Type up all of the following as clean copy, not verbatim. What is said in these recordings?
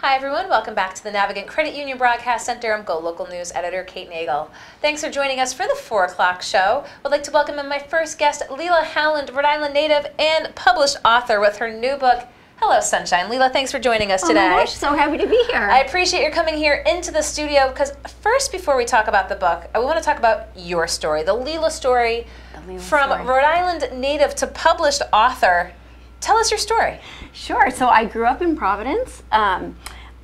Hi everyone, welcome back to the Navigant Credit Union Broadcast Center. I'm GoLocal News editor Kate Nagel. Thanks for joining us for the 4 o'clock show. I'd like to welcome in my first guest, Leela Howland, Rhode Island native and published author with her new book, Hello Sunshine. Leela, thanks for joining us today. Oh my gosh, so happy to be here. I appreciate your coming here into the studio because first, before we talk about the book, I want to talk about your story, the Leela story, from Rhode Island native to published author. Tell us your story. Sure. So I grew up in Providence, and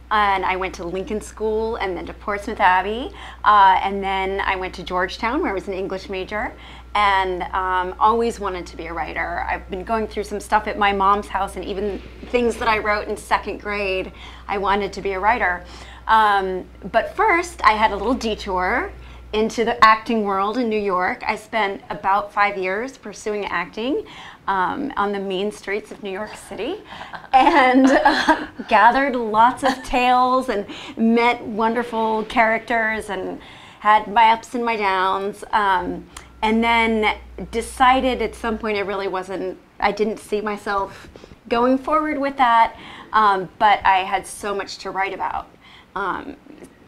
I went to Lincoln School and then to Portsmouth Abbey, and then I went to Georgetown where I was an English major, and always wanted to be a writer. I've been going through some stuff at my mom's house, and even things that I wrote in 2nd grade, I wanted to be a writer. But first, I had a little detour into the acting world in New York. I spent about 5 years pursuing acting on the mean streets of New York City, and gathered lots of tales and met wonderful characters and had my ups and my downs, and then decided at some point I didn't see myself going forward with that, but I had so much to write about.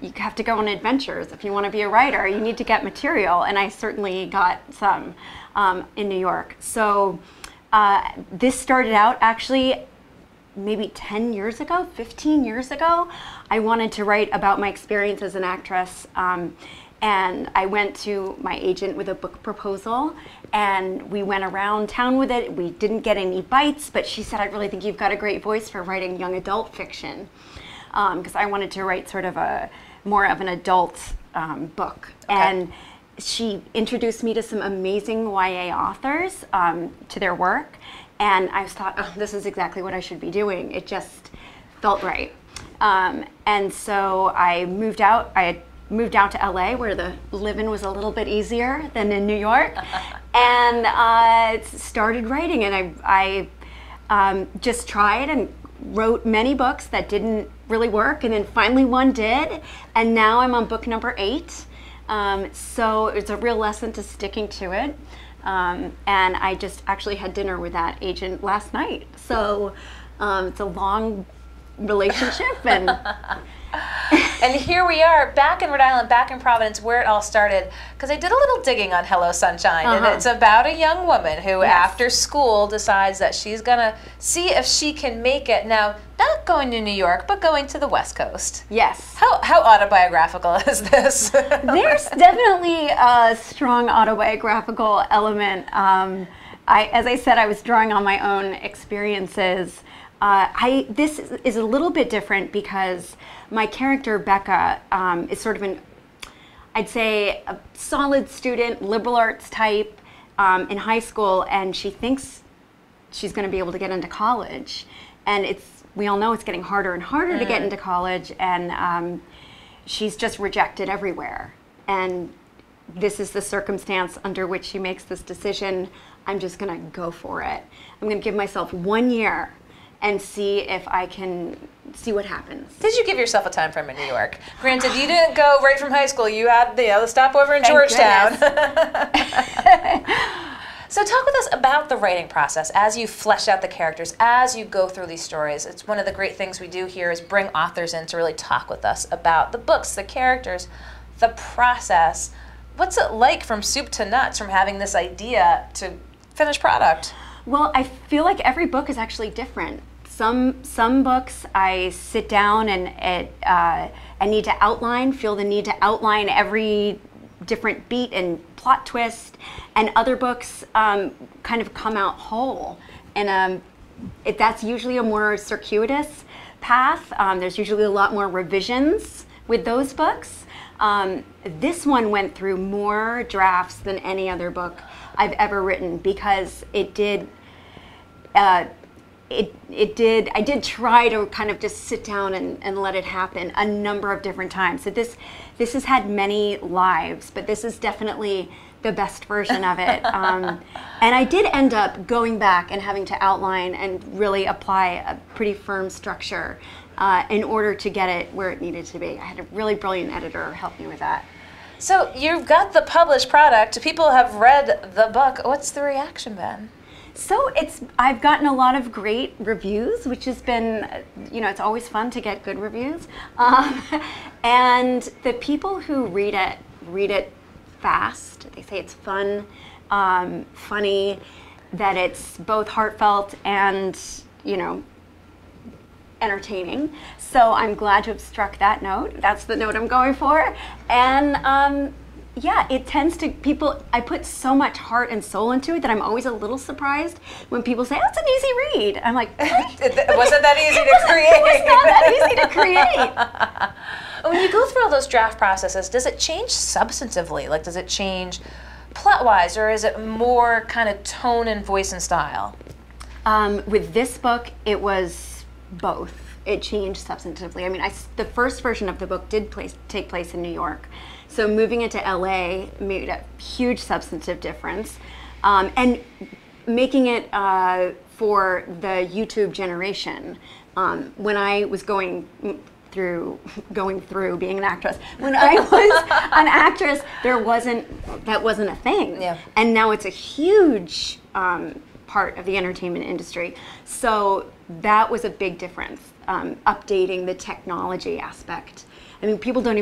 You have to go on adventures. If you want to be a writer, you need to get material, and I certainly got some in New York. So this started out actually maybe 10 years ago, 15 years ago. I wanted to write about my experience as an actress, and I went to my agent with a book proposal, and we went around town with it. We didn't get any bites, but she said, "I really think you've got a great voice for writing young adult fiction," because I wanted to write sort of more of an adult book. Okay. And she introduced me to some amazing YA authors, to their work, and I thought, oh, this is exactly what I should be doing. It just felt right. And so I moved out. I had moved out to LA where the living was a little bit easier than in New York, and started writing, and I just tried and wrote many books that didn't really work, and then finally one did, and now I'm on book number 8. So it's a real lesson to sticking to it, and I just actually had dinner with that agent last night, so it's a long relationship, and and here we are back in Rhode Island, back in Providence, where it all started, because I did a little digging on Hello Sunshine, and it's about a young woman who after school decides that she's gonna see if she can make it. Now, not going to New York, but going to the West Coast. Yes. How autobiographical is this? There's definitely a strong autobiographical element. As I said, I was drawing on my own experiences. This is a little bit different because my character, Becca, is sort of I'd say a solid student, liberal arts type in high school, and she thinks she's going to be able to get into college. And we all know it's getting harder and harder to get into college, and she's just rejected everywhere. And this is the circumstance under which she makes this decision. I'm just going to go for it. I'm going to give myself 1 year and see if I can see what happens. Did you give yourself a time frame in New York? Granted, you didn't go right from high school. You had the stopover in Georgetown. So talk with us about the writing process as you flesh out the characters, as you go through these stories. It's one of the great things we do here is bring authors in to really talk with us about the books, the characters, the process. What's it like from soup to nuts, from having this idea to finished product? Well, I feel like every book is actually different. Some books I sit down and I need to feel the need to outline every different beat and plot twist, and other books kind of come out whole. And that's usually a more circuitous path. There's usually a lot more revisions with those books. This one went through more drafts than any other book I've ever written, because I did try to kind of just sit down and let it happen a number of different times. So this has had many lives, but this is definitely the best version of it. And I did end up going back and having to outline and really apply a pretty firm structure in order to get it where it needed to be. I had a really brilliant editor help me with that. So you've got the published product. People have read the book. What's the reaction been? So I've gotten a lot of great reviews, which has been, it's always fun to get good reviews. And the people who read it fast. They say it's fun, funny, that it's both heartfelt and, entertaining. So I'm glad to have struck that note. That's the note I'm going for. And yeah, it tends to, I put so much heart and soul into it that I'm always a little surprised when people say, oh, it's an easy read. I'm like, it wasn't that easy to create. It was not that easy to create. When you go through all those draft processes, does it change substantively? Like, does it change plot-wise, or is it more kind of tone and voice and style? With this book, it was both. It changed substantively. I mean, the first version of the book did take place in New York. So moving it to LA made a huge substantive difference. And making it for the YouTube generation, when I was going through being an actress, when I was an actress, that wasn't a thing. Yeah. And now it's a huge part of the entertainment industry. So that was a big difference, updating the technology aspect. I mean, people don't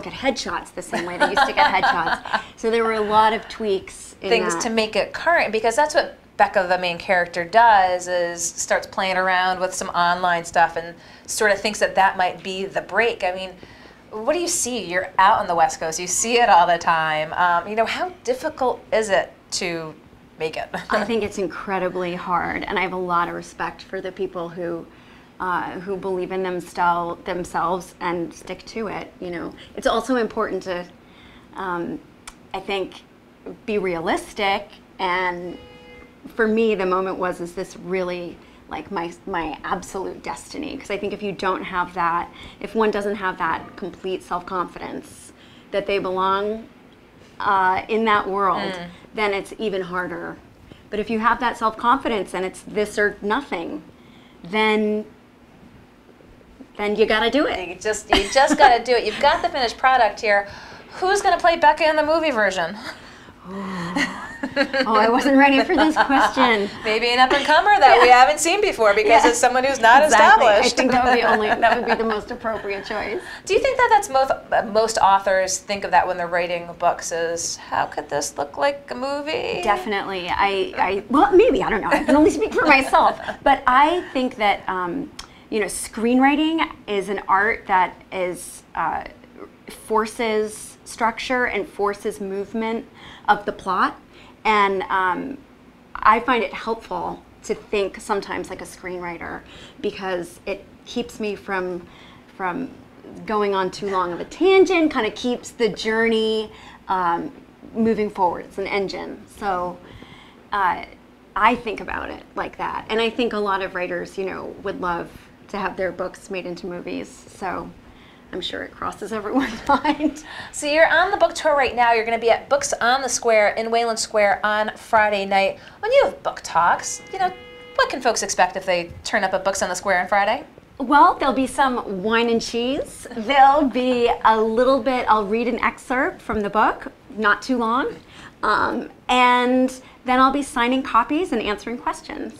get headshots the same way they used to get headshots. So there were a lot of tweaks in things that. To make it current, because that's what Becca, the main character, does, is starts playing around with some online stuff and sort of thinks that might be the break. I mean, what do you see? You're out on the West Coast. You see it all the time. How difficult is it to make it? I think it's incredibly hard, and I have a lot of respect for the people who believe in themselves and stick to it. It's also important to, I think, be realistic. And for me, the moment is this really like my absolute destiny? Because I think if you don't have that, if one doesn't have that complete self-confidence that they belong in that world, then it's even harder. But if you have that self-confidence and it's this or nothing, then you gotta do it. You just gotta do it. You've got the finished product here. Who's gonna play Becca in the movie version? Oh, I wasn't ready for this question. Maybe an up-and-comer that we haven't seen before, because it's someone who's not established. I think that would be the most appropriate choice. Do you think that's most authors think of that when they're writing books, is how could this look like a movie? Definitely. Well, maybe, I don't know. I can only speak for myself. But I think that screenwriting is an art that forces structure and forces movement of the plot. And I find it helpful to think sometimes like a screenwriter, because it keeps me from going on too long of a tangent, kind of keeps the journey moving forward. It's an engine. So I think about it like that. And I think a lot of writers, would love to have their books made into movies. So I'm sure it crosses everyone's mind. So you're on the book tour right now. You're going to be at Books on the Square in Wayland Square on Friday night. When you have book talks, what can folks expect if they turn up at Books on the Square on Friday? Well, there'll be some wine and cheese. There'll be a little bit, I'll read an excerpt from the book, not too long. And then I'll be signing copies and answering questions.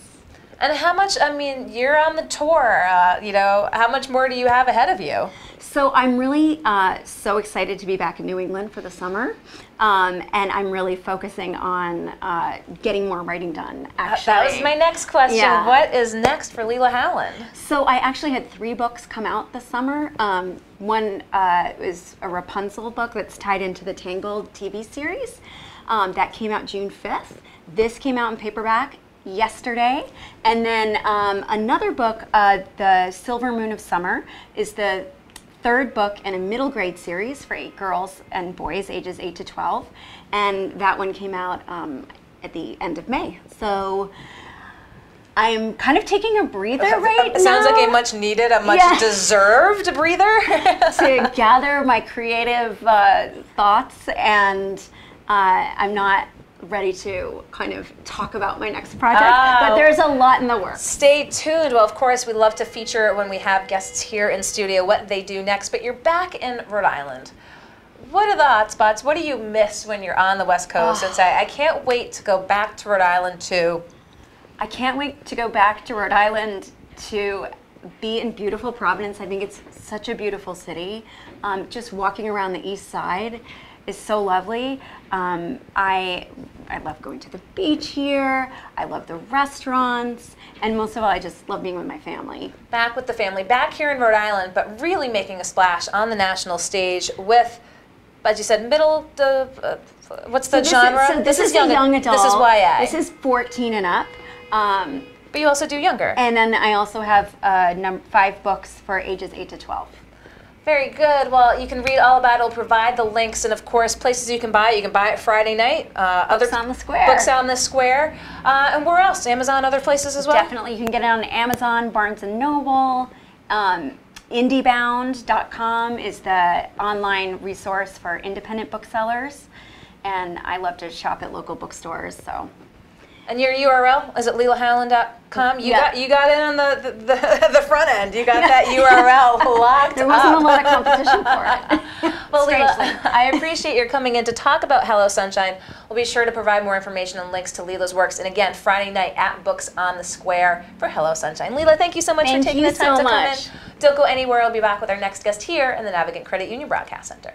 And how much, you're on the tour, how much more do you have ahead of you? So I'm really so excited to be back in New England for the summer, and I'm really focusing on getting more writing done, actually. That was my next question. Yeah. What is next for Leela Howland? So I actually had 3 books come out this summer. One is a Rapunzel book that's tied into the Tangled TV series. That came out June 5th. This came out in paperback yesterday. And then another book, The Silver Moon of Summer, is the 3rd book in a middle grade series for 8 girls and boys ages 8 to 12. And that one came out at the end of May. So I'm kind of taking a breather right now. Sounds like a much needed, a much deserved breather. To gather my creative thoughts, and I'm not ready to kind of talk about my next project, but there's a lot in the works. Stay tuned. Well, of course, we love to feature when we have guests here in studio what they do next, but you're back in Rhode Island. What are the hot spots? What do you miss when you're on the West Coast? And say, I can't wait to go back to Rhode Island to I can't wait to go back to Rhode Island to be in beautiful Providence. I think it's such a beautiful city. Just walking around the east side is so lovely. I love going to the beach here. I love the restaurants. And most of all, I just love being with my family. Back with the family, back here in Rhode Island, but really making a splash on the national stage with, as you said, what's the genre? This is young adult. This is YA. This is 14 and up. But you also do younger. And then I also have 5 books for ages 8 to 12. Very good. Well, you can read all about it. I'll provide the links and, of course, places you can buy it. You can buy it Friday night. Books on the Square. Books on the Square. And where else? Amazon, other places as well? Definitely. You can get it on Amazon, Barnes & Noble. Indiebound.com is the online resource for independent booksellers. And I love to shop at local bookstores, so... And your URL, is it LeilaHowland.com? You got in on the front end. You got that URL locked There wasn't a lot of competition for it. Well, Leila, I appreciate your coming in to talk about Hello Sunshine. We'll be sure to provide more information and links to Leila's works. And again, Friday night at Books on the Square for Hello Sunshine. Leila, thank you so much for taking the time to come in. Don't go anywhere. I'll be back with our next guest here in the Navigant Credit Union Broadcast Center.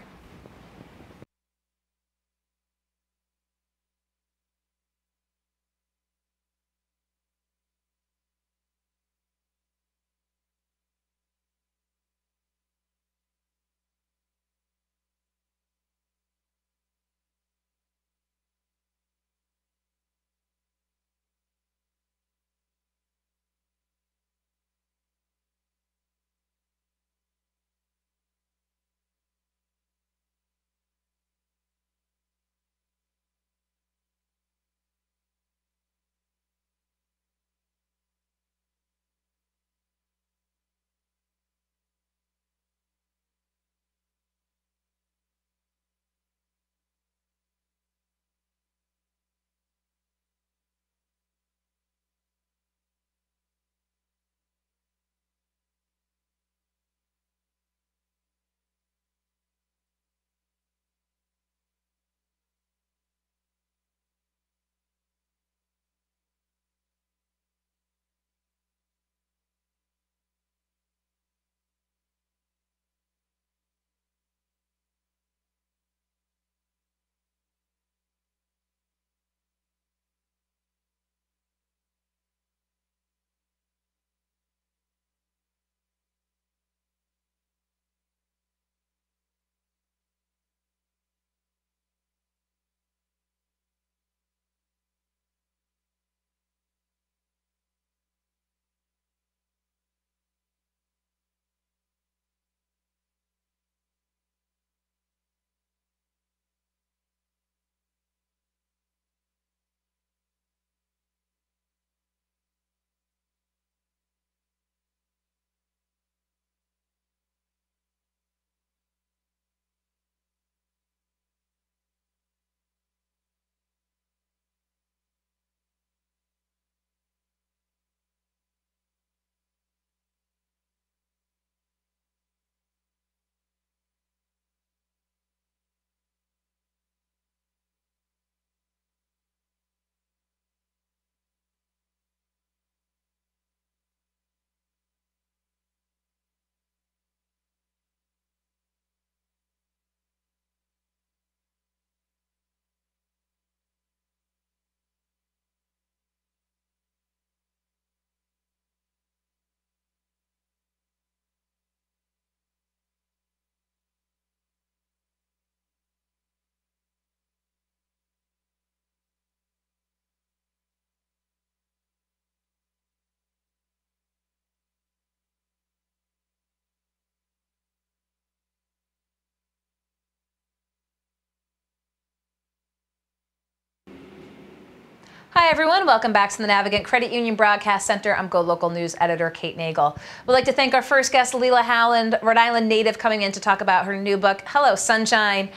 Hi everyone, welcome back to the Navigant Credit Union Broadcast Center. I'm GoLocal News Editor Kate Nagel. We'd like to thank our first guest, Leila Howland, Rhode Island native, coming in to talk about her new book, Hello Sunshine.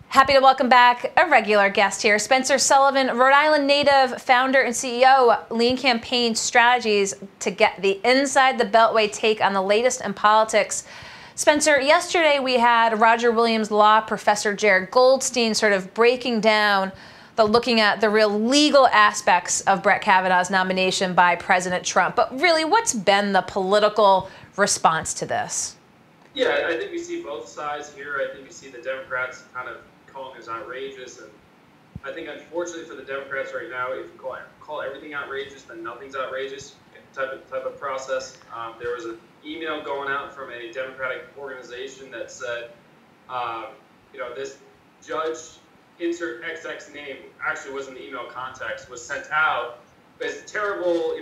Happy to welcome back a regular guest here, Spencer Sullivan, Rhode Island native, founder and CEO, Lean Campaign Strategies, to get the inside the Beltway take on the latest in politics. Spencer, yesterday we had Roger Williams law professor Jared Goldstein sort of breaking down the looking at the real legal aspects of Brett Kavanaugh's nomination by President Trump. But really, what's been the political response to this? Yeah, I think we see both sides here. I think we see the Democrats kind of calling this outrageous, and I think unfortunately for the Democrats right now, if you call everything outrageous, then nothing's outrageous type of process. There was an email going out from a Democratic organization that said, this judge, insert XX name, actually was in the email context, was sent out. But it's terrible,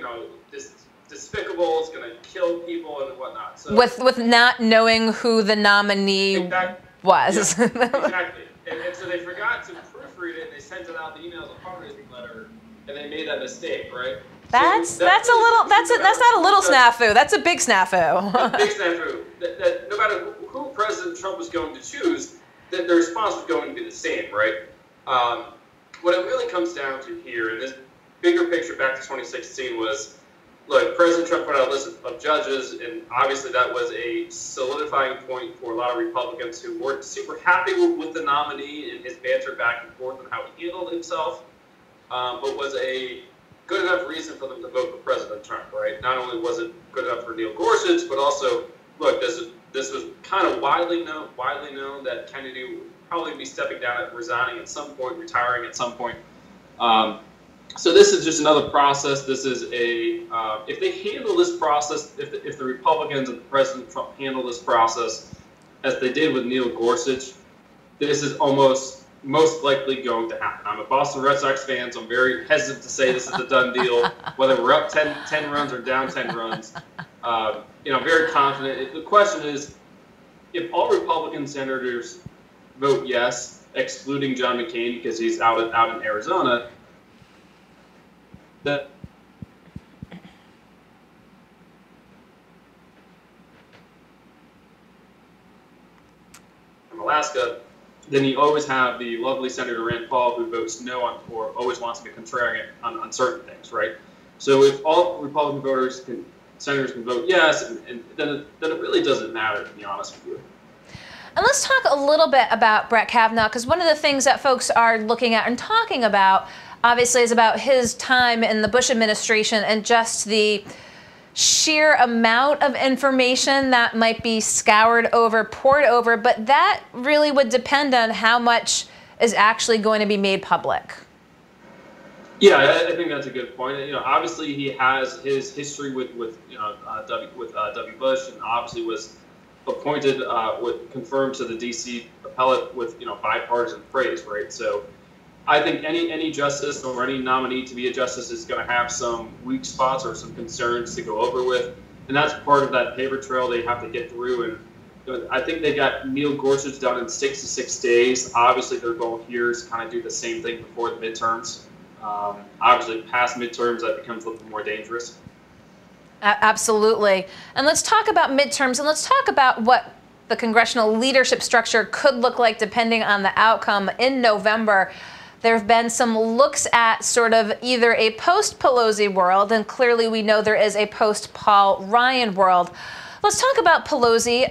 this despicable, it's going to kill people and whatnot. So with not knowing who the nominee was. Yeah, exactly. And so they forgot to proofread it, and they sent it out the email as a fundraising letter, and they made that mistake, right? That's not a little snafu. That's a big snafu. A big snafu. That no matter who President Trump was going to choose, that the response was going to be the same, right? What it really comes down to here, and this bigger picture back to 2016 was, look, President Trump put out a list of judges, and obviously that was a solidifying point for a lot of Republicans who weren't super happy with the nominee and his banter back and forth on how he handled himself, but was a good enough reason for them to vote for President Trump, right? Not only was it good enough for Neil Gorsuch, but also, look, this was kind of widely known that Kennedy would probably be stepping down, resigning at some point, retiring at some point. So this is just another process. This is if they handle this process, if the Republicans and President Trump handle this process as they did with Neil Gorsuch, this is most likely going to happen. I'm a Boston Red Sox fan, so I'm very hesitant to say this is a done deal, whether we're up 10 runs or down 10 runs. I'm very confident. The question is, if all Republican senators vote yes, excluding John McCain because he's out in Arizona, that from Alaska, then you always have the lovely Senator Rand Paul who votes no or always wants to be contrarian on certain things, right? So if all Republican senators can vote yes, and then it really doesn't matter, to be honest with you. And let's talk a little bit about Brett Kavanaugh, because one of the things that folks are looking at and talking about, obviously, is about his time in the Bush administration and just the sheer amount of information that might be poured over, but that really would depend on how much is actually going to be made public. Yeah, I think that's a good point. Obviously he has his history with W. Bush, and obviously was appointed, confirmed to the D.C. appellate with bipartisan praise, right? So I think any justice or any nominee to be a justice is going to have some weak spots or some concerns to go over with, and that's part of that paper trail they have to get through. And I think they got Neil Gorsuch done in 66 days. Obviously, their goal here is to kind of do the same thing before the midterms. Obviously, past midterms, that becomes a little bit more dangerous. Absolutely. And let's talk about midterms, and let's talk about what the congressional leadership structure could look like depending on the outcome in November. There have been some looks at sort of either a post-Pelosi world, and clearly we know there is a post-Paul Ryan world. Let's talk about Pelosi,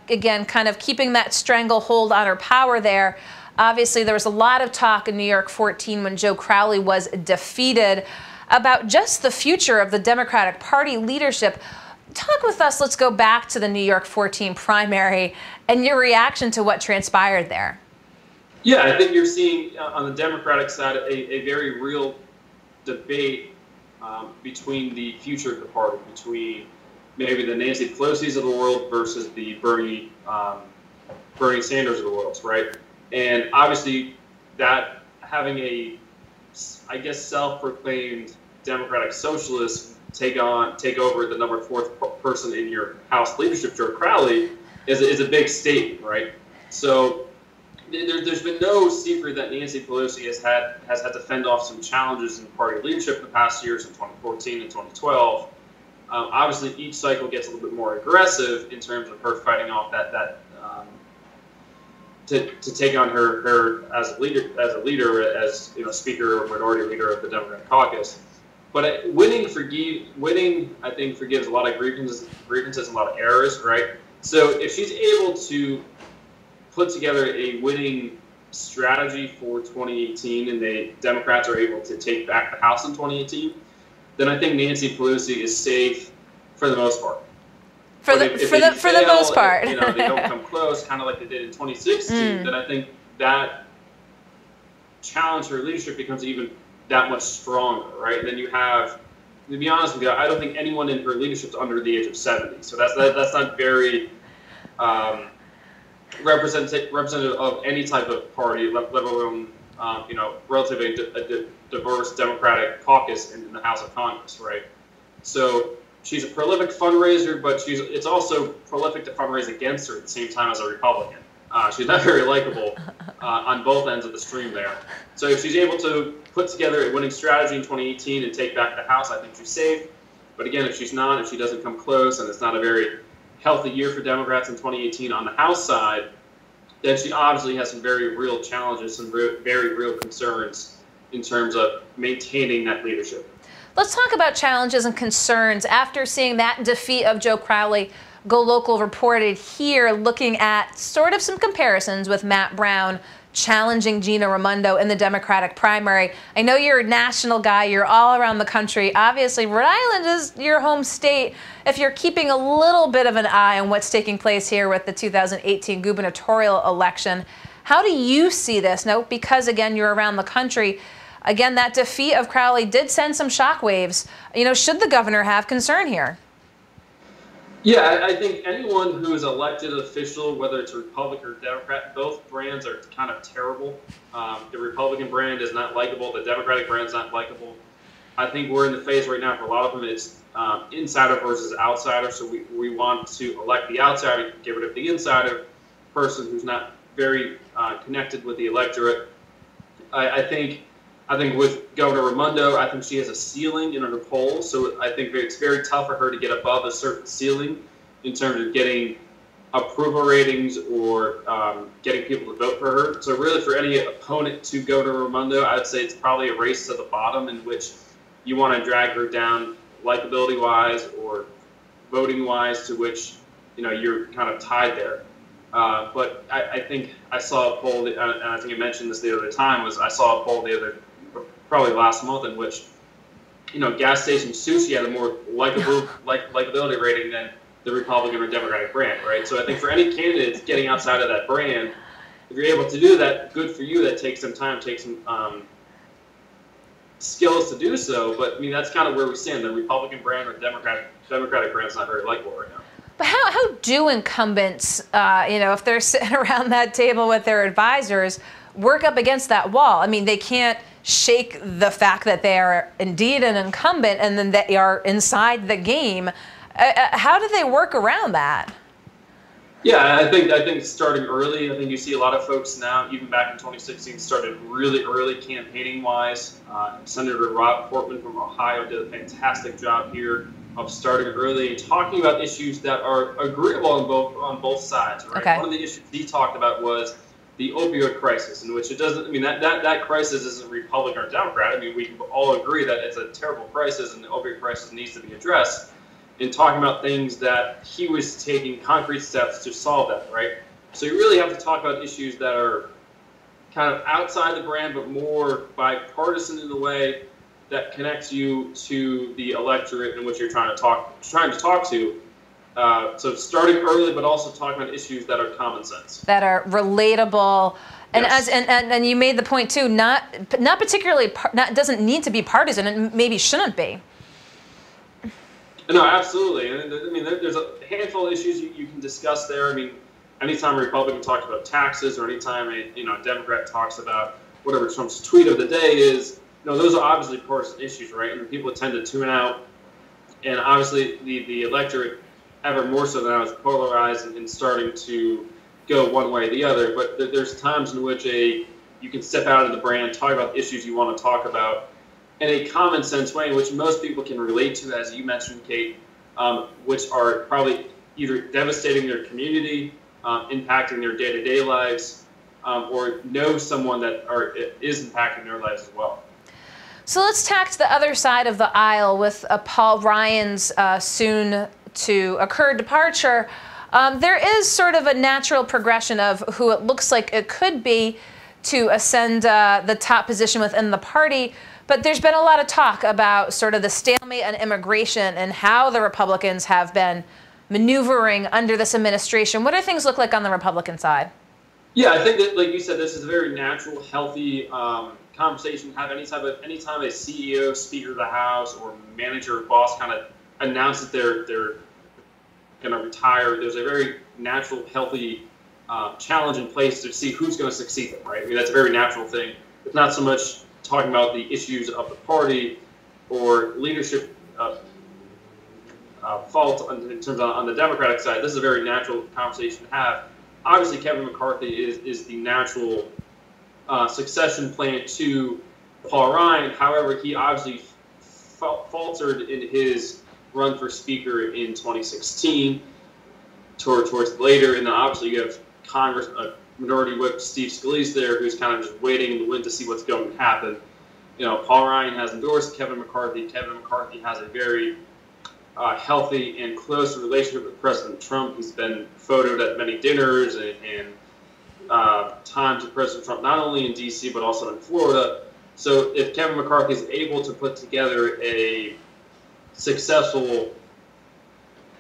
again, kind of keeping that stranglehold on her power there. Obviously, there was a lot of talk in New York 14 when Joe Crowley was defeated about just the future of the Democratic Party leadership. Talk with us. Let's go back to the New York 14 primary and your reaction to what transpired there. Yeah, I think you're seeing on the Democratic side a very real debate between the future of the party, between maybe the Nancy Pelosi's of the world versus the Bernie Sanders of the world, right? And obviously that having a, I guess, self-proclaimed Democratic socialist take over the number 4th person in your House leadership, Joe Crowley, is a big statement, right? So there's been no secret that Nancy Pelosi has had to fend off some challenges in party leadership in the past years, in 2014 and 2012. Obviously, each cycle gets a little bit more aggressive in terms of her fighting off to take on her as a leader, as Speaker or Minority Leader of the Democratic Caucus. But winning, I think, forgives a lot of grievances and a lot of errors, right? So if she's able to put together a winning strategy for 2018 and the Democrats are able to take back the House in 2018, then I think Nancy Pelosi is safe for the most part. For the most part. If, they don't come close, kind of like they did in 2016, then I think that challenge for leadership becomes even that much stronger, right? And then you have, to be honest with you, I don't think anyone in her leadership is under the age of 70. So that's not very representative of any type of party, let alone relatively diverse Democratic caucus in the House of Congress, right? So she's a prolific fundraiser, but it's also prolific to fundraise against her at the same time as a Republican. She's not very likable on both ends of the stream there. So if she's able to put together a winning strategy in 2018 and take back the House, I think she's safe. But again, if she's not, if she doesn't come close, and it's not a very healthy year for Democrats in 2018 on the House side, then she obviously has some very real challenges, some very real concerns in terms of maintaining that leadership. Let's talk about challenges and concerns. After seeing that defeat of Joe Crowley, GoLocal reported here looking at sort of some comparisons with Matt Brown challenging Gina Raimondo in the Democratic primary. I know you're a national guy. You're all around the country. Obviously, Rhode Island is your home state. If you're keeping a little bit of an eye on what's taking place here with the 2018 gubernatorial election, how do you see this? No, because, again, you're around the country. Again, that defeat of Crowley did send some shockwaves. Should the governor have concern here? Yeah, I think anyone who is elected official, whether it's Republican or Democrat, both brands are kind of terrible. The Republican brand is not likable. The Democratic brand is not likable. I think we're in the phase right now for a lot of them. It's insider versus outsider. So we want to elect the outsider, get rid of the insider person who's not very connected with the electorate. I think with Governor Raimondo, I think she has a ceiling in her polls, so I think it's very tough for her to get above a certain ceiling in terms of getting approval ratings or getting people to vote for her. So really for any opponent to Governor Raimondo, I'd say it's probably a race to the bottom in which you want to drag her down likability-wise or voting-wise, to which you're kind of tied there. But I think I saw a poll, and I think I mentioned this the other time, I saw a poll probably last month in which, gas station sushi had a more likability rating than the Republican or Democratic brand, right? So I think for any candidates getting outside of that brand, if you're able to do that, good for you. That takes some time, takes some skills to do so. But I mean, that's kind of where we stand. The Republican brand or Democratic brand is not very likable right now. But how do incumbents, if they're sitting around that table with their advisors, work up against that wall? I mean, they can't shake the fact that they are indeed an incumbent and then they are inside the game. How do they work around that? Yeah, I think starting early. I think you see a lot of folks now, even back in 2016, started really early campaigning-wise. Senator Rob Portman from Ohio did a fantastic job here of starting early and talking about issues that are agreeable on both sides. Right? Okay. One of the issues he talked about was the opioid crisis, in which it doesn't. I mean, that crisis isn't Republican or Democrat. I mean, we can all agree that it's a terrible crisis, and the opioid crisis needs to be addressed. In talking about things that he was taking concrete steps to solve that, right? So you really have to talk about issues that are kind of outside the brand, but more bipartisan in the way that connects you to the electorate in which you're trying to talk to. So starting early, but also talking about issues that are common sense, that are relatable. And yes. and you made the point too, not particularly, doesn't need to be partisan, and maybe shouldn't be. No, absolutely. And I mean, there's a handful of issues you can discuss there. I mean, anytime a Republican talks about taxes, or anytime a Democrat talks about whatever Trump's tweet of the day is, those are obviously partisan issues, right? And people tend to tune out. And obviously, the electorate, ever more so than I was polarized and starting to go one way or the other. But there's times in which you can step out of the brand, talk about issues you want to talk about in a common sense way, which most people can relate to, as you mentioned, Kate, which are probably either devastating their community, impacting their day-to-day lives, or know someone that is impacting their lives as well. So let's tack to the other side of the aisle with Paul Ryan's soon-to-occur departure. There is sort of a natural progression of who it looks like it could be to ascend the top position within the party. But there's been a lot of talk about sort of the stalemate on immigration and how the Republicans have been maneuvering under this administration. What do things look like on the Republican side? Yeah, I think that, like you said, this is a very natural, healthy conversation to have anytime a CEO, Speaker of the House, or manager or boss kind of announces they're going to retire. There's a very natural, healthy challenge in place to see who's going to succeed them, right? I mean, that's a very natural thing. It's not so much talking about the issues of the party or leadership fault in terms of on the Democratic side. This is a very natural conversation to have. Obviously, Kevin McCarthy is the natural succession plan to Paul Ryan. However, he obviously faltered in his run for Speaker in 2016 towards later. And then obviously you have Congress, Minority Whip Steve Scalise there, who's kind of just waiting in the wind to see what's going to happen. You know, Paul Ryan has endorsed Kevin McCarthy. Kevin McCarthy has a very healthy and close relationship with President Trump. He's been photoed at many dinners and times with President Trump, not only in D.C. but also in Florida. So if Kevin McCarthy is able to put together a successful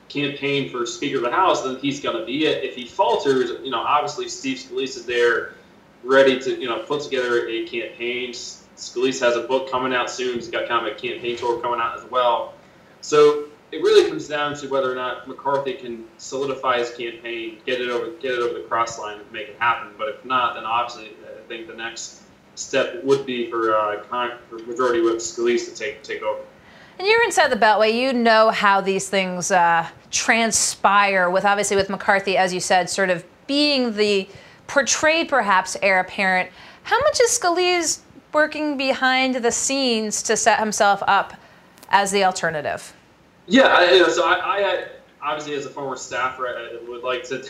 campaign for Speaker of the House, then he's going to be it. If he falters, you know, obviously Steve Scalise is there ready to, you know, put together a campaign. Scalise has a book coming out soon. He's got kind of a campaign tour coming out as well. So it really comes down to whether or not McCarthy can solidify his campaign, get it over the cross line, and make it happen. But if not, then obviously I think the next step would be for Majority Whip Scalise to take over. And you're inside the Beltway. You know how these things transpire. Obviously with McCarthy, as you said, sort of being the portrayed perhaps heir apparent. How much is Scalise working behind the scenes to set himself up as the alternative? Yeah, so I obviously as a former staffer, I would like to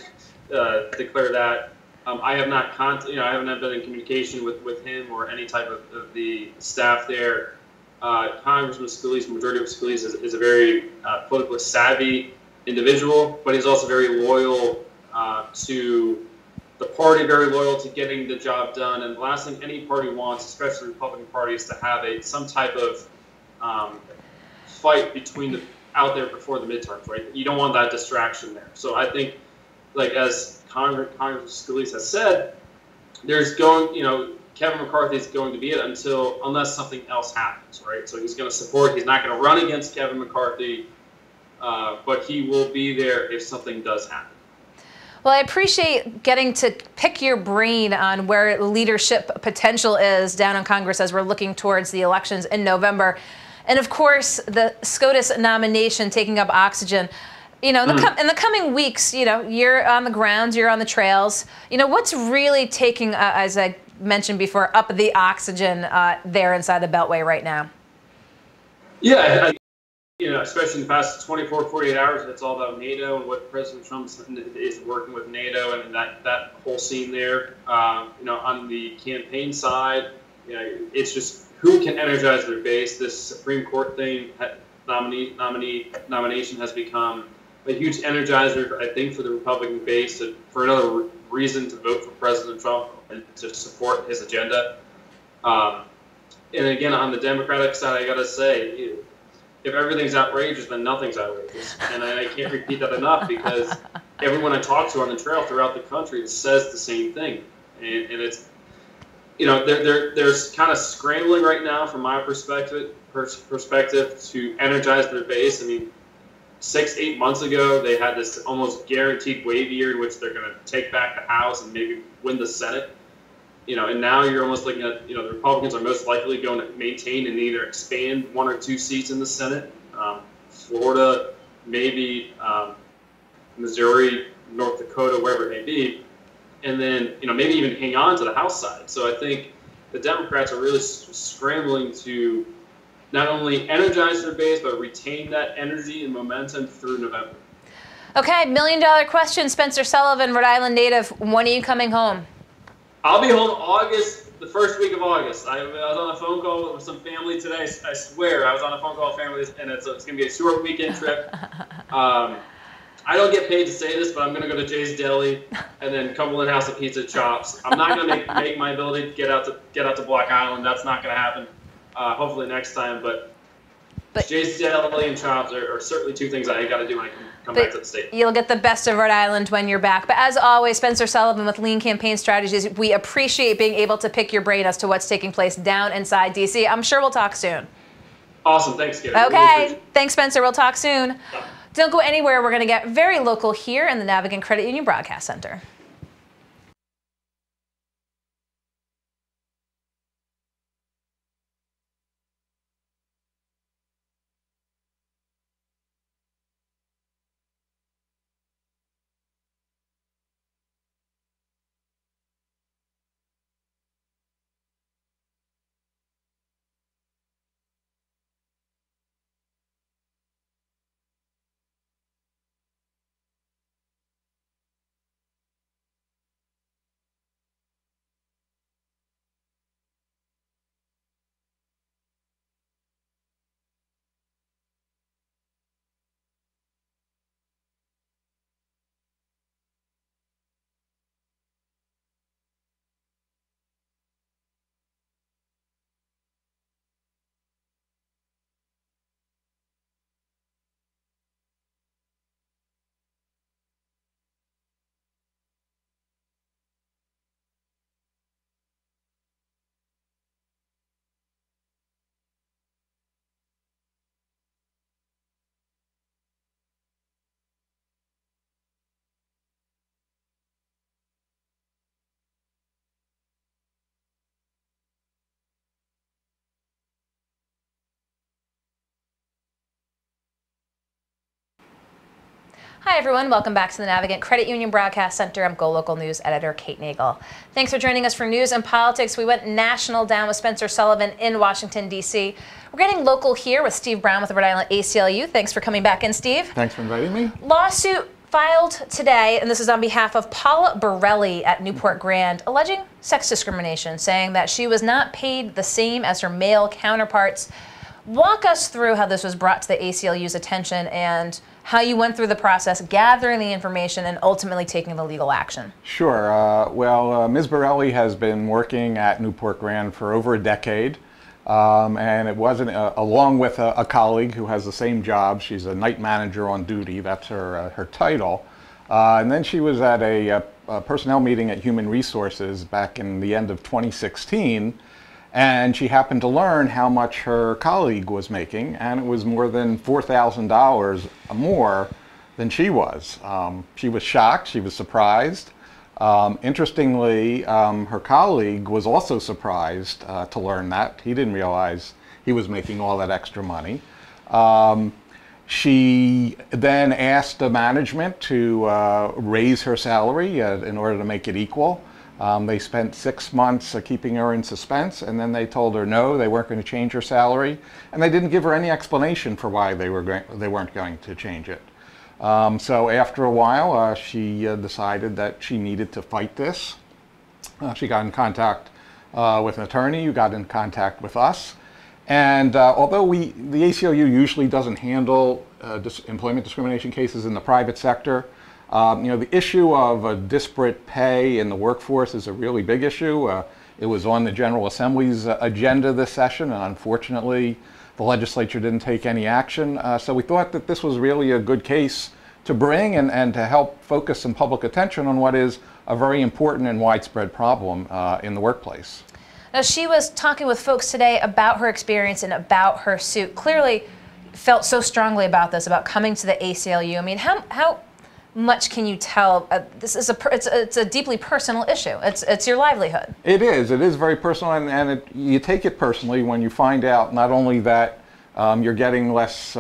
declare that I have not I haven't been in communication with him or any type of the staff there. Congressman Scalise, Majority Whip Scalise, is a very politically savvy individual, but he's also very loyal to the party, very loyal to getting the job done. And the last thing any party wants, especially the Republican Party, is to have some type of fight out there before the midterms, right? You don't want that distraction there. So I think, like as Congressman Scalise has said, Kevin McCarthy is going to be it unless something else happens, right? So he's going to support. He's not going to run against Kevin McCarthy, but he will be there if something does happen. Well, I appreciate getting to pick your brain on where leadership potential is down in Congress as we're looking towards the elections in November. And of course, the SCOTUS nomination taking up oxygen. You know, in the coming weeks, you know, you're on the grounds, you're on the trails. You know, what's really taking, as I mentioned before, up the oxygen there inside the Beltway right now? Yeah, especially in the past 24, 48 hours, it's all about NATO and what President Trump is working with NATO and that whole scene there. On the campaign side, it's just who can energize their base. This Supreme Court nomination has become a huge energizer, I think, for the Republican base, for another reason to vote for President Trump and to support his agenda. And again, on the Democratic side, I got to say, if everything's outrageous, then nothing's outrageous. And I can't repeat that enough because everyone I talk to on the trail throughout the country says the same thing. And it's, there's kind of scrambling right now from my perspective to energize their base. I mean, 6-8 months ago, they had this almost guaranteed wave year in which they're going to take back the House and maybe win the Senate. And now you're almost looking at, the Republicans are most likely going to maintain and either expand 1 or 2 seats in the Senate. Florida, maybe Missouri, North Dakota, wherever it may be. And then, maybe even hang on to the House side. So I think the Democrats are really scrambling to not only energize their base, but retain that energy and momentum through November. Okay, $1 million question. Spencer Sullivan, Rhode Island native. When are you coming home? I'll be home the first week of August. I was on a phone call with some family today. I swear, I was on a phone call with family, and it's going to be a short weekend trip. I I don't get paid to say this, but I'm going to go to Jay's Deli and then Cumberland House of Pizza Chops. I'm not going to make my ability to get out to Block Island. That's not going to happen. Hopefully next time, but Jay's Deli and Chops are certainly two things I got to do when I come back to the state. You'll get the best of Rhode Island when you're back. But as always, Spencer Sullivan with Lean Campaign Strategies. We appreciate being able to pick your brain as to what's taking place down inside D.C. I'm sure we'll talk soon. Awesome. Thanks, Kate. Okay. Really Thanks, Spencer. We'll talk soon. Yeah. Don't go anywhere. We're going to get very local here in the Navigant Credit Union Broadcast Center. Hi, everyone. Welcome back to the Navigant Credit Union Broadcast Center. I'm GoLocal News Editor Kate Nagel. Thanks for joining us for news and politics. We went national down with Spencer Sullivan in Washington, D.C. We're getting local here with Steve Brown with the Rhode Island ACLU. Thanks for coming back in, Steve. Thanks for inviting me. Lawsuit filed today, and this is on behalf of Paula Borelli at Newport Grand, alleging sex discrimination, saying that she was not paid the same as her male counterparts. Walk us through how this was brought to the ACLU's attention and how you went through the process, gathering the information, and ultimately taking the legal action. Sure. Ms. Borelli has been working at Newport Grand for over a decade, and it wasn't along with a colleague who has the same job. She's a night manager on duty. That's her title. And then she was at a personnel meeting at Human Resources back in the end of 2016. And she happened to learn how much her colleague was making, and it was more than $4,000 more than she was. She was shocked, she was surprised. Interestingly, her colleague was also surprised to learn that. He didn't realize he was making all that extra money. She then asked the management to raise her salary in order to make it equal. They spent 6 months keeping her in suspense, and then they told her no, they weren't going to change her salary, and they didn't give her any explanation for why they weren't going to change it. So after a while, she decided that she needed to fight this. She got in contact with an attorney who got in contact with us, and although the ACLU usually doesn't handle employment discrimination cases in the private sector, the issue of disparate pay in the workforce is a really big issue. It was on the General Assembly's agenda this session, and unfortunately, the legislature didn't take any action. So we thought that this was really a good case to bring and to help focus some public attention on what is a very important and widespread problem in the workplace. Now, she was talking with folks today about her experience and about her suit. Clearly felt so strongly about this, about coming to the ACLU. I mean, how much can you tell? This is it's a deeply personal issue. It's your livelihood. It is very personal, and you take it personally when you find out not only that you're getting less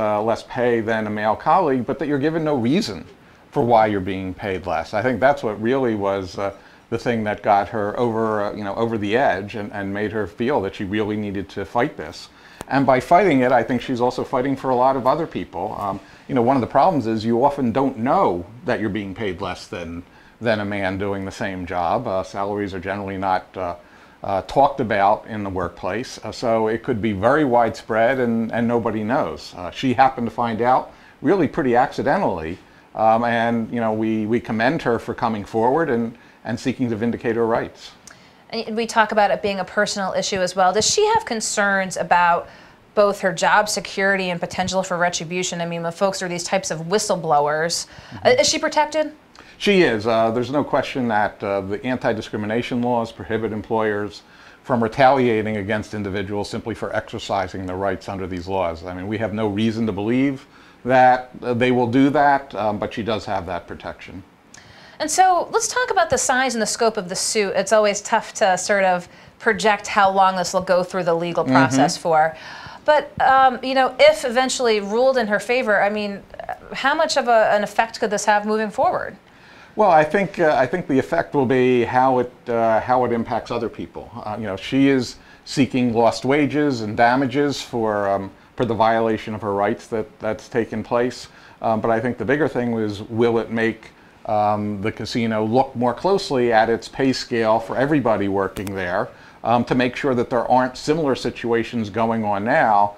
pay than a male colleague, but that you're given no reason for why you're being paid less. I think that's what really was the thing that got her over the edge and made her feel that she really needed to fight this. And by fighting it, I think she's also fighting for a lot of other people. One of the problems is you often don't know that you're being paid less than a man doing the same job. Salaries are generally not talked about in the workplace, so it could be very widespread and nobody knows. She happened to find out really pretty accidentally And we commend her for coming forward and seeking to vindicate her rights. And we talk about it being a personal issue as well. Does she have concerns about both her job security and potential for retribution? I mean, when folks are these types of whistleblowers, is she protected? She is. There's no question that the anti-discrimination laws prohibit employers from retaliating against individuals simply for exercising their rights under these laws. I mean, we have no reason to believe that they will do that, but she does have that protection. And so let's talk about the size and the scope of the suit. It's always tough to sort of project how long this will go through the legal process for. But, if eventually ruled in her favor, I mean, how much of an effect could this have moving forward? Well, I think the effect will be how it impacts other people. She is seeking lost wages and damages for the violation of her rights that's taken place. But I think the bigger thing was, will it make the casino look more closely at its pay scale for everybody working there, to make sure that there aren't similar situations going on now,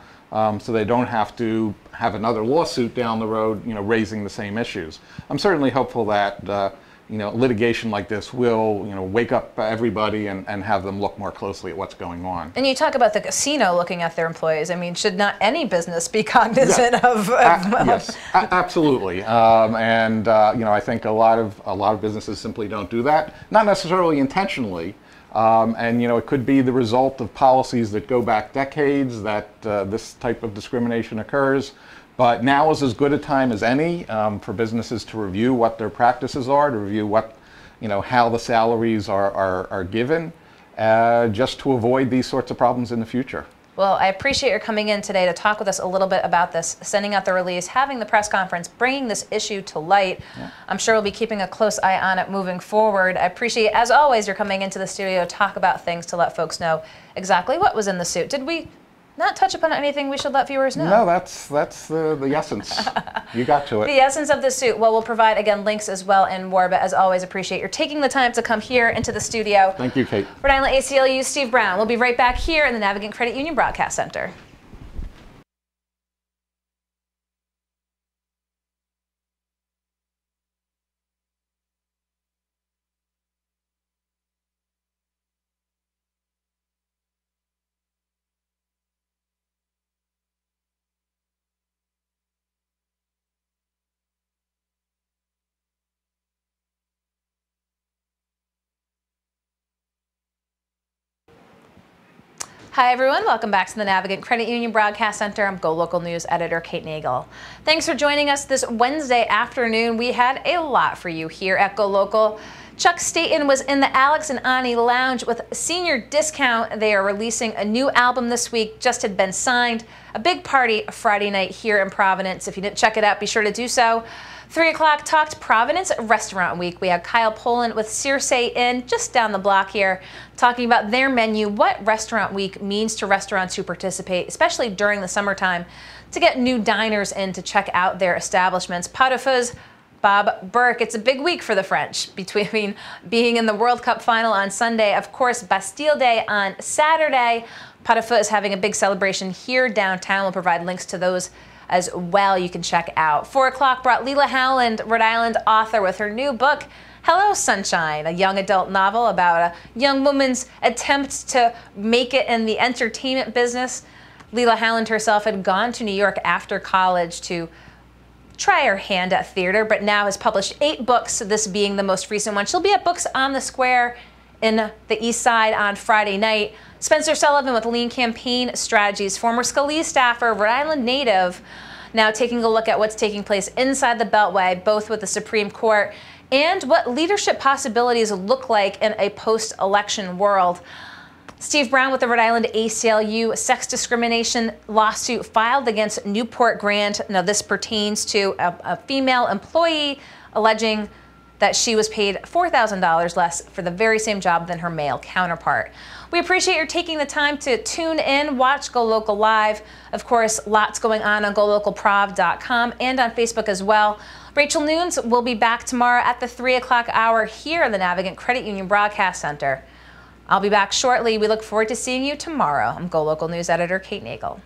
so they don't have to have another lawsuit down the road, raising the same issues. I'm certainly hopeful that litigation like this will wake up everybody and have them look more closely at what's going on. And you talk about the casino looking at their employees. I mean, should not any business be cognizant of yes, absolutely. I think a lot of businesses simply don't do that, not necessarily intentionally. It could be the result of policies that go back decades that this type of discrimination occurs. But now is as good a time as any for businesses to review what their practices are, to review what, how the salaries are given, just to avoid these sorts of problems in the future. Well, I appreciate your coming in today to talk with us a little bit about this, sending out the release, having the press conference, bringing this issue to light. Yeah. I'm sure we'll be keeping a close eye on it moving forward. I appreciate, as always, you're coming into the studio to talk about things to let folks know exactly what was in the suit. Did we not touch upon anything we should let viewers know? No, that's the essence. You got to it. The essence of the suit. Well, we'll provide, again, links as well and more, but as always, appreciate your taking the time to come here into the studio. Thank you, Kate. Rhode Island ACLU, Steve Brown. We'll be right back here in the Navigant Credit Union Broadcast Center. Hi everyone, welcome back to the Navigant Credit Union Broadcast Center. I'm GoLocal News Editor Kate Nagel. Thanks for joining us this Wednesday afternoon. We had a lot for you here at GoLocal. Chuck Staten was in the Alex and Ani Lounge with Senior Discount. They are releasing a new album this week, just had been signed. A big party Friday night here in Providence. If you didn't check it out, be sure to do so. 3 o'clock talked Providence Restaurant Week. We had Kyle Poland with Circe Inn just down the block here talking about their menu, what Restaurant Week means to restaurants who participate, especially during the summertime, to get new diners in to check out their establishments. Pot au Feu's Bob Burke. It's a big week for the French between being in the World Cup final on Sunday, of course, Bastille Day on Saturday. Pot au Feu is having a big celebration here downtown. We'll provide links to those as well you can check out. 4 o'clock brought Leela Howland, Rhode Island author, with her new book, Hello Sunshine, a young adult novel about a young woman's attempt to make it in the entertainment business. Leela Howland herself had gone to New York after college to try her hand at theater, but now has published 8 books, this being the most recent one. She'll be at Books on the Square in the East Side on Friday night. Spencer Sullivan with Lean Campaign Strategies, former Scalise staffer, Rhode Island native, now taking a look at what's taking place inside the Beltway, both with the Supreme Court and what leadership possibilities look like in a post-election world. Steve Brown with the Rhode Island ACLU sex discrimination lawsuit filed against Newport Grand. Now this pertains to a female employee alleging that she was paid $4,000 less for the very same job than her male counterpart. We appreciate your taking the time to tune in, watch GoLocal Live. Of course, lots going on GoLocalProv.com and on Facebook as well. Rachel Noons will be back tomorrow at the 3 o'clock hour here in the Navigant Credit Union Broadcast Center. I'll be back shortly. We look forward to seeing you tomorrow. I'm GoLocal News Editor Kate Nagel.